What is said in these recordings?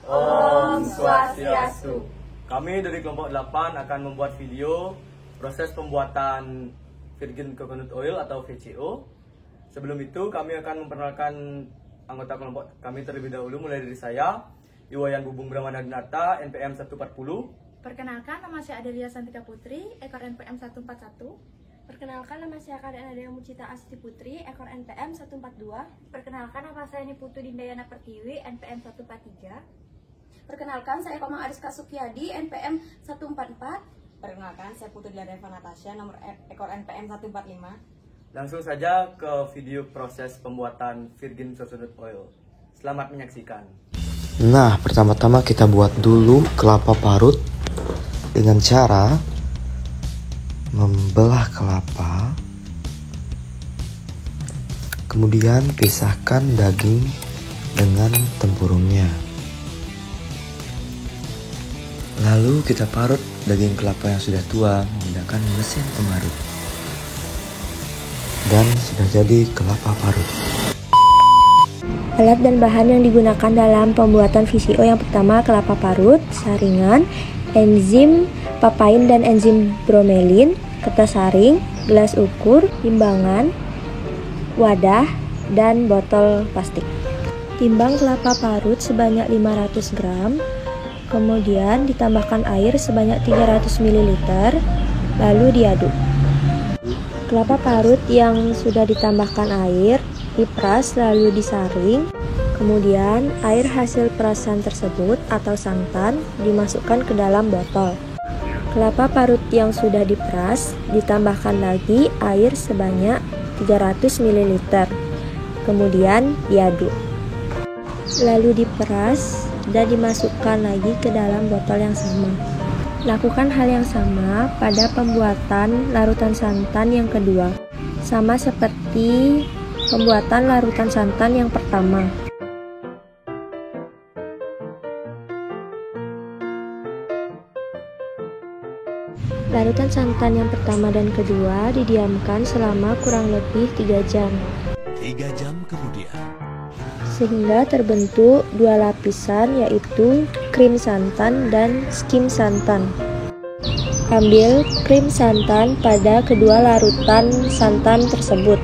Om Swastiastu. Kami dari kelompok 8 akan membuat video proses pembuatan virgin coconut oil atau VCO. Sebelum itu kami akan memperkenalkan anggota kelompok kami terlebih dahulu, mulai dari saya, Iwayan Bubung Brahmanadinata, NPM 140. Perkenalkan, nama saya Adelia Santika Putri, ekor NPM 141. Perkenalkan, nama saya Karen Adea Mucita Asti Putri, ekor NPM 142. Perkenalkan, nama saya Niputu Dindayana Pertiwi, NPM 143. Perkenalkan, saya Komang Ariska Sukyadi, NPM 144. Perkenalkan, saya Putu Dilareva Natasha, nomor ekor NPM 145. Langsung saja ke video proses pembuatan virgin coconut oil. Selamat menyaksikan. Nah, pertama-tama kita buat dulu kelapa parut dengan cara membelah kelapa, kemudian pisahkan daging dengan tempurungnya. Lalu kita parut daging kelapa yang sudah tua menggunakan mesin pemarut. Dan sudah jadi kelapa parut. Alat dan bahan yang digunakan dalam pembuatan VCO yang pertama kelapa parut, saringan, enzim papain dan enzim bromelin, kertas saring, gelas ukur, timbangan, wadah, dan botol plastik. Timbang kelapa parut sebanyak 500 gram, kemudian ditambahkan air sebanyak 300 ml, lalu diaduk. Kelapa parut yang sudah ditambahkan air diperas lalu disaring, kemudian air hasil perasan tersebut atau santan dimasukkan ke dalam botol. Kelapa parut yang sudah diperas ditambahkan lagi air sebanyak 300 ml, kemudian diaduk. Lalu diperas dan dimasukkan lagi ke dalam botol yang sama. Lakukan hal yang sama pada pembuatan larutan santan yang kedua, sama seperti pembuatan larutan santan yang pertama. Larutan santan yang pertama dan kedua didiamkan selama kurang lebih 3 jam. 3 jam kemudian, Sehingga terbentuk dua lapisan, yaitu krim santan dan skim santan. Ambil krim santan pada kedua larutan santan tersebut.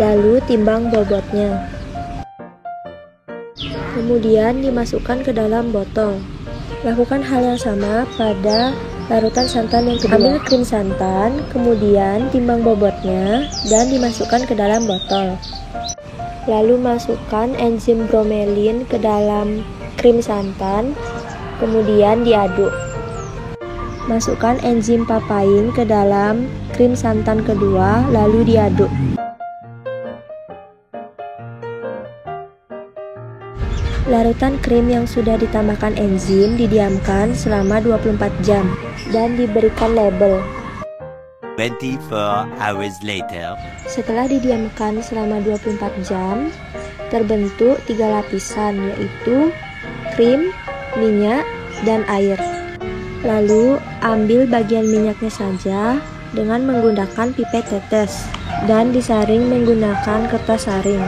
Lalu timbang bobotnya. Kemudian dimasukkan ke dalam botol. Lakukan hal yang sama pada larutan santan yang kedua. Ambil krim santan, kemudian timbang bobotnya dan dimasukkan ke dalam botol. Lalu masukkan enzim bromelin ke dalam krim santan, kemudian diaduk. Masukkan enzim papain ke dalam krim santan kedua, lalu diaduk. Larutan krim yang sudah ditambahkan enzim didiamkan selama 24 jam dan diberikan label. 24 hours later. Setelah didiamkan selama 24 jam, terbentuk 3 lapisan, yaitu krim, minyak, dan air. Lalu ambil bagian minyaknya saja dengan menggunakan pipet tetes dan disaring menggunakan kertas saring.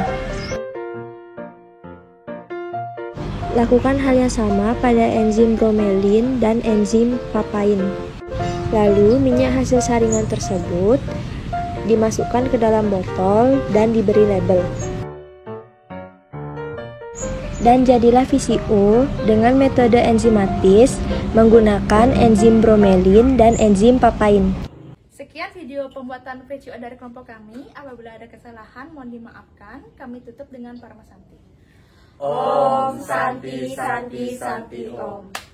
Lakukan hal yang sama pada enzim bromelin dan enzim papain. Lalu minyak hasil saringan tersebut dimasukkan ke dalam botol dan diberi label. Dan jadilah VCO dengan metode enzimatis menggunakan enzim bromelin dan enzim papain. Sekian video pembuatan VCO dari kelompok kami. Apabila ada kesalahan, mohon dimaafkan. Kami tutup dengan Parma Santi. Om Santi Santi Santi Om.